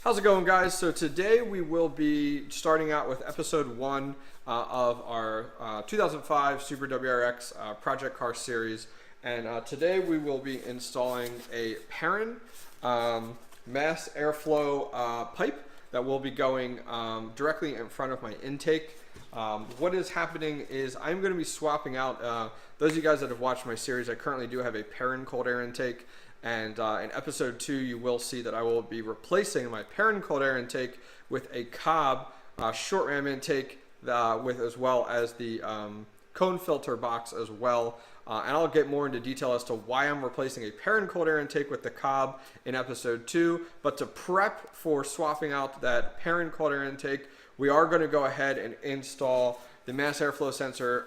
How's it going, guys? So today we will be starting out with episode 1 of our 2005 Subaru WRX project car series, and today we will be installing a Perrin mass airflow pipe that will be going directly in front of my intake. What is happening is I'm going to be swapping out, those of you guys that have watched my series, I currently do have a Perrin Cold Air Intake. And in episode 2, you will see that I will be replacing my Perrin Cold Air Intake with a Cobb short ram intake, with as well as the cone filter box as well. And I'll get more into detail as to why I'm replacing a Perrin Cold Air Intake with the Cobb in episode 2. But to prep for swapping out that Perrin Cold Air Intake, we are going to go ahead and install the mass airflow sensor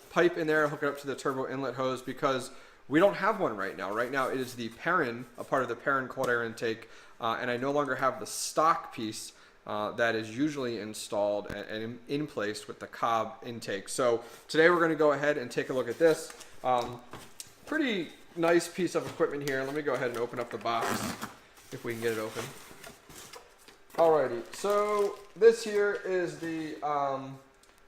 pipe in there, hook it up to the turbo inlet hose, because we don't have one right now. Right now it is the Perrin, a part of the Perrin Cold Air Intake, and I no longer have the stock piece that is usually installed and in place with the Cobb intake. So today we're going to go ahead and take a look at this. Pretty nice piece of equipment here. Let me go ahead and open up the box if we can get it open. Alrighty, so this here is the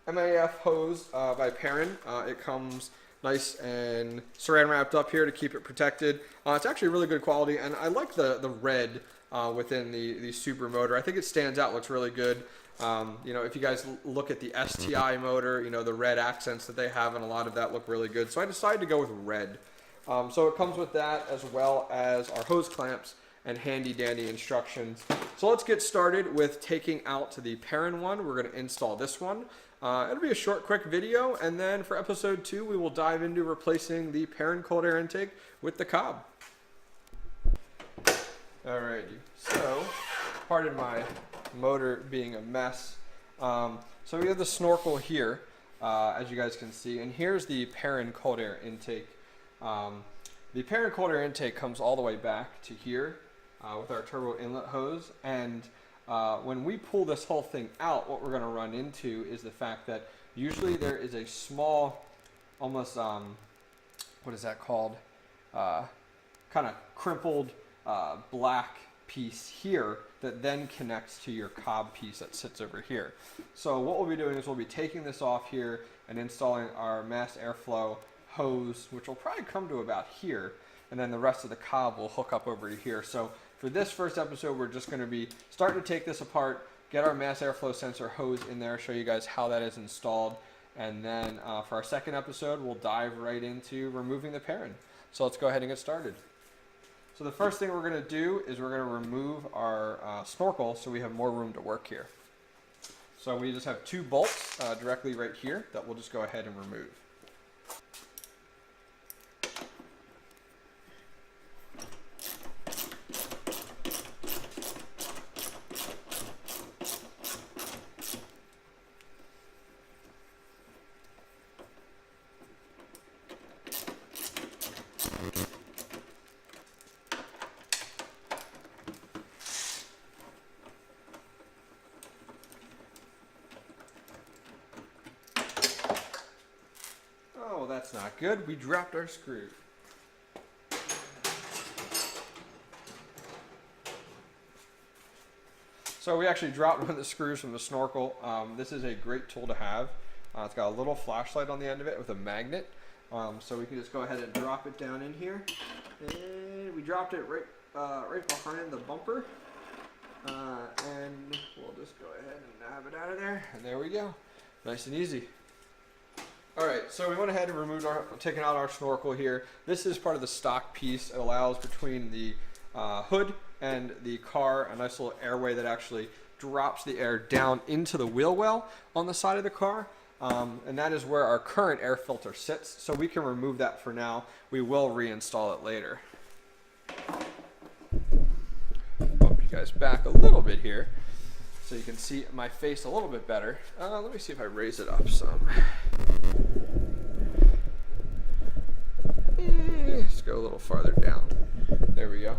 MAF hose by Perrin. It comes nice and saran wrapped up here to keep it protected. It's actually really good quality, and I like the red within the Subaru motor. I think it stands out, looks really good. You know, if you guys look at the STI motor, you know, the red accents that they have, and a lot of that look really good. So I decided to go with red. So it comes with that, as well as our hose clamps and handy dandy instructions. So let's get started with taking out the Perrin one. We're going to install this one. It'll be a short, quick video, and then for episode 2, we will dive into replacing the Perrin Cold Air Intake with the Cobb. Alrighty, so pardon my motor being a mess. So we have the snorkel here, as you guys can see, and here's the Perrin Cold Air Intake. The Perrin Cold Air Intake comes all the way back to here with our turbo inlet hose, and when we pull this whole thing out, what we're going to run into is the fact that usually there is a small, almost, what is that called? Kind of crimpled black piece here that then connects to your Cobb piece that sits over here. So what we'll be doing is we'll be taking this off here and installing our mass airflow hose, which will probably come to about here, and then the rest of the Cobb will hook up over to here. So for this first episode, we're just going to be starting to take this apart, get our mass airflow sensor hose in there, show you guys how that is installed, and then for our second episode, we'll dive right into removing the Perrin. So let's go ahead and get started. So the first thing we're going to do is we're going to remove our snorkel so we have more room to work here. So we just have 2 bolts directly right here that we'll just go ahead and remove. Oh, that's not good. We dropped our screw. So we actually dropped one of the screws from the snorkel. This is a great tool to have. It's got a little flashlight on the end of it with a magnet. So we can just go ahead and drop it down in here. And we dropped it right behind the bumper. And we'll just go ahead and nab it out of there. And there we go. Nice and easy. Alright, so we went ahead and taken out our snorkel here. This is part of the stock piece. It allows between the hood and the car a nice little airway that actually drops the air down into the wheel well on the side of the car. And that is where our current air filter sits. So we can remove that for now. We will reinstall it later. Bump you guys back a little bit here so you can see my face a little bit better. Let me see if I raise it up some. Let's go a little farther down. There we go.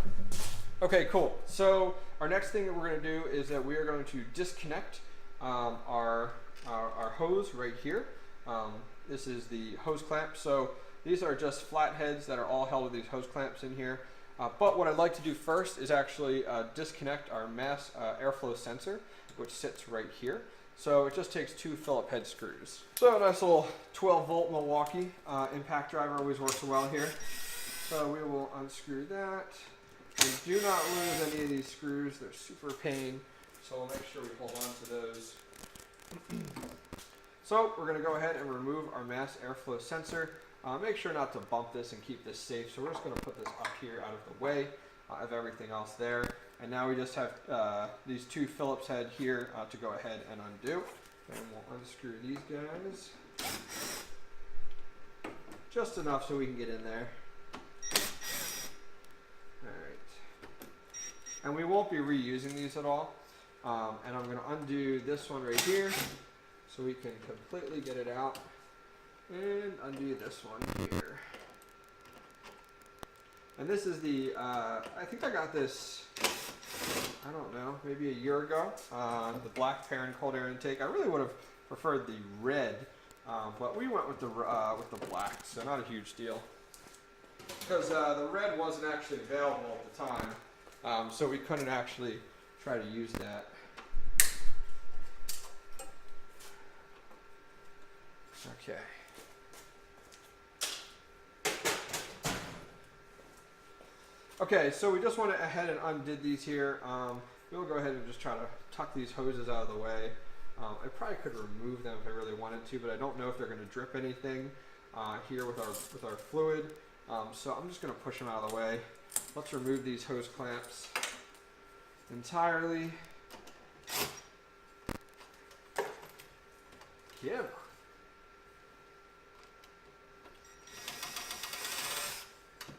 Okay, cool. So our next thing that we're going to do is that we are going to disconnect our hose right here. This is the hose clamp. So these are just flat heads that are all held with these hose clamps in here. But what I'd like to do first is actually disconnect our mass airflow sensor, which sits right here. So it just takes 2 Phillips head screws. So a nice little 12-volt Milwaukee impact driver always works well here. So we will unscrew that. And do not lose any of these screws. They're super pain. So we'll make sure we hold on to those. So we're going to go ahead and remove our mass airflow sensor. Make sure not to bump this and keep this safe. So we're just going to put this up here out of the way of everything else there. And now we just have these 2 Phillips head here to go ahead and undo. And we'll unscrew these guys. Just enough so we can get in there. Alright. And we won't be reusing these at all. And I'm going to undo this one right here so we can completely get it out. And undo this one here. And this is the, I think I got this, I don't know, maybe a year ago. The black Perrin Cold Air Intake. I really would have preferred the red, but we went with the black, so not a huge deal. Because the red wasn't actually available at the time, so we couldn't actually try to use that. Okay. Okay, so we just went ahead and undid these here. We'll go ahead and just try to tuck these hoses out of the way. I probably could remove them if I really wanted to, but I don't know if they're going to drip anything here with our fluid. So I'm just going to push them out of the way. Let's remove these hose clamps entirely. Yeah.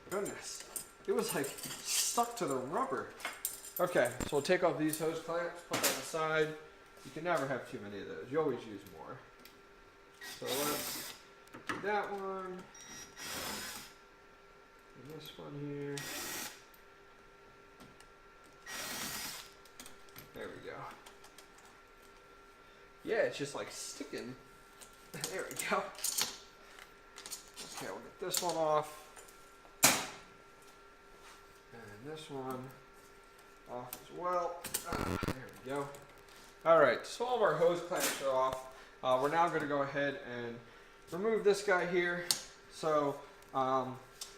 Goodness. It was like stuck to the rubber. Okay, so we'll take off these hose clamps, put them aside. You can never have too many of those. You always use more. So let's do that one. And this one here. There we go. Yeah, it's just like sticking. There we go. Okay, we'll get this one off. And this one off as well. There we go. Alright, so all of our hose clamps are off. We're now going to go ahead and remove this guy here. So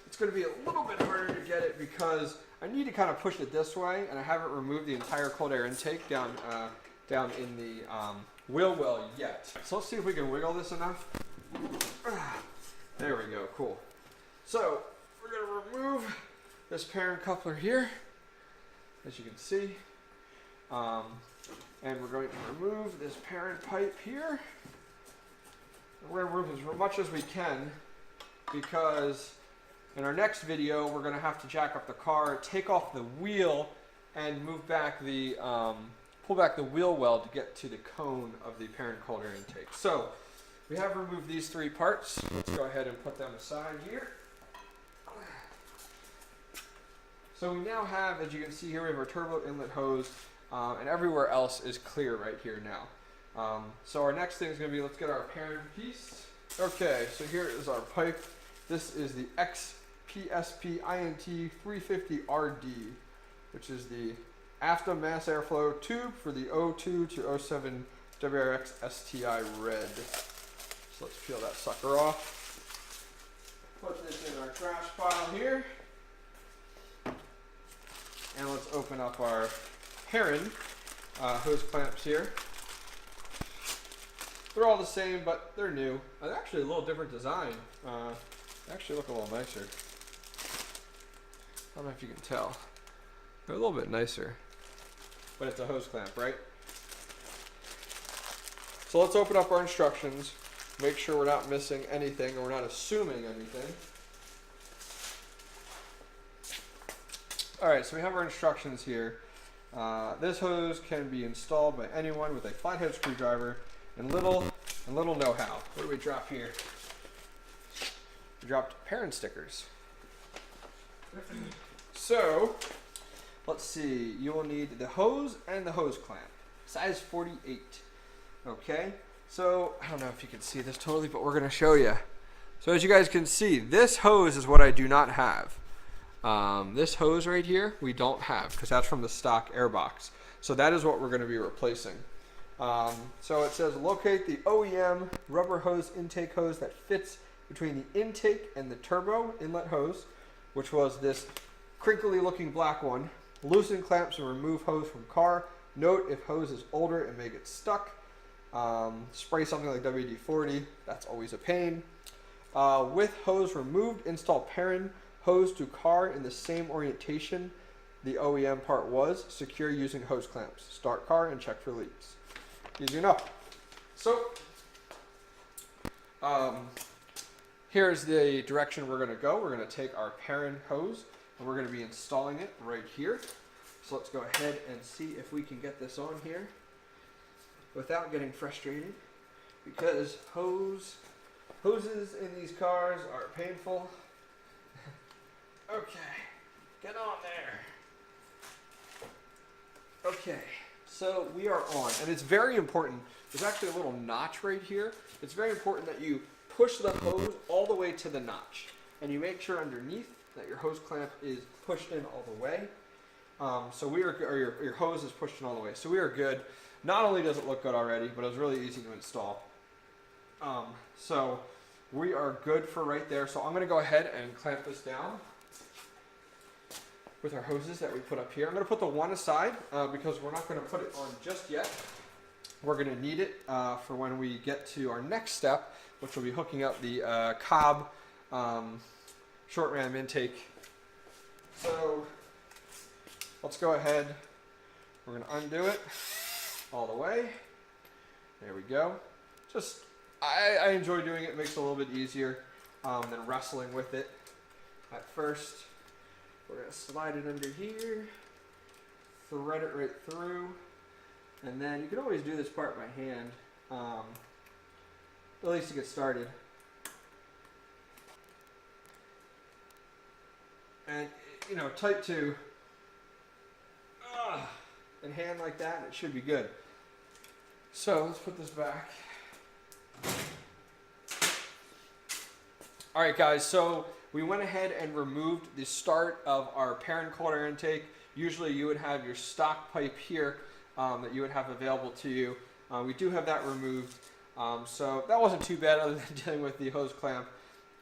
it's going to be a little bit harder to get it because I need to kind of push it this way, and I haven't removed the entire cold air intake down in the wheel well yet. So let's see if we can wiggle this enough. There we go, cool. So we're going to remove this Perrin coupler here, as you can see. And we're going to remove this Perrin pipe here. We're going to remove as much as we can because in our next video we're going to have to jack up the car, take off the wheel, and move back the pull back the wheel well to get to the cone of the Perrin Cold Air Intake. So we have removed these 3 parts. Let's go ahead and put them aside here. So we now have, as you can see here, we have our turbo inlet hose, and everywhere else is clear right here now. So our next thing is going to be, let's get our Perrin piece. Okay, so here is our pipe. This is the XPSP INT 350RD, which is the AFTA mass airflow tube for the 02 to 07 WRX STI red. So let's peel that sucker off. Put this in our trash pile here. And let's open up our Perrin hose clamps here. They're all the same, but they're new. They're actually a little different design. They actually look a little nicer. I don't know if you can tell. They're a little bit nicer. But it's a hose clamp, right? So let's open up our instructions. Make sure we're not missing anything or we're not assuming anything. Alright, so we have our instructions here. This hose can be installed by anyone with a flathead screwdriver and little know-how. What do we drop here? We dropped Perrin stickers. So, let's see. You will need the hose and the hose clamp. Size 48. Okay? So, I don't know if you can see this totally, but we're going to show you. So as you guys can see, this hose is what I do not have. This hose right here, we don't have because that's from the stock AirBox. So that is what we're going to be replacing. So it says locate the OEM rubber hose intake hose that fits between the intake and the turbo inlet hose, which was this crinkly looking black one. Loosen clamps and remove hose from car. Note if hose is older, it may get stuck. Spray something like WD-40, that's always a pain. With hose removed, install Perrin hose to car in the same orientation the OEM part was. Secure using hose clamps. Start car and check for leaks. Easy enough. So, here's the direction we're going to go. We're going to take our Perrin hose and we're going to be installing it right here. So let's go ahead and see if we can get this on here without getting frustrated, because hoses in these cars are painful. Okay, get on there. Okay, so we are on, and it's very important. There's actually a little notch right here. It's very important that you push the hose all the way to the notch, and you make sure underneath that your hose clamp is pushed in all the way. So we are, or your hose is pushed in all the way. So we are good. Not only does it look good already, but it was really easy to install. So we are good for right there. So I'm going to go ahead and clamp this down with our hoses that we put up here. I'm going to put the one aside because we're not going to put it on just yet. We're going to need it for when we get to our next step, which will be hooking up the Cobb short ram intake. So let's go ahead. We're going to undo it all the way. There we go. Just, I enjoy doing it. It makes it a little bit easier than wrestling with it at first. We're going to slide it under here, thread it right through, and then you can always do this part by hand, at least to get started. And, you know, type 2 and hand like that, and it should be good. So let's put this back. All right, guys, so we went ahead and removed the start of our Perrin Cold Air Intake. Usually you would have your stock pipe here that you would have available to you. We do have that removed, so that wasn't too bad other than dealing with the hose clamp.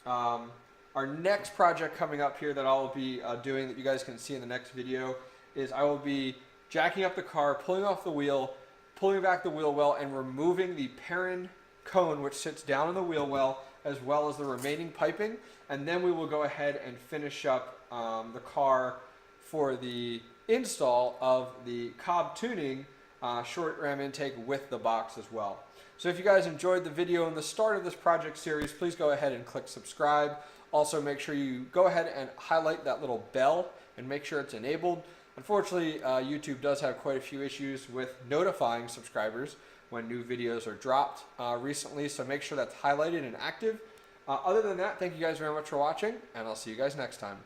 Our next project coming up here that I'll be doing, that you guys can see in the next video, is I will be jacking up the car, pulling off the wheel, pulling back the wheel well, and removing the Perrin cone which sits down in the wheel well, as well as the remaining piping, and then we will go ahead and finish up the car for the install of the Cobb tuning short ram intake with the box as well. So if you guys enjoyed the video and the start of this project series, please go ahead and click subscribe. Also make sure you go ahead and highlight that little bell and make sure it's enabled. Unfortunately, YouTube does have quite a few issues with notifying subscribers when new videos are dropped recently, so make sure that's highlighted and active. Other than that, thank you guys very much for watching, and I'll see you guys next time.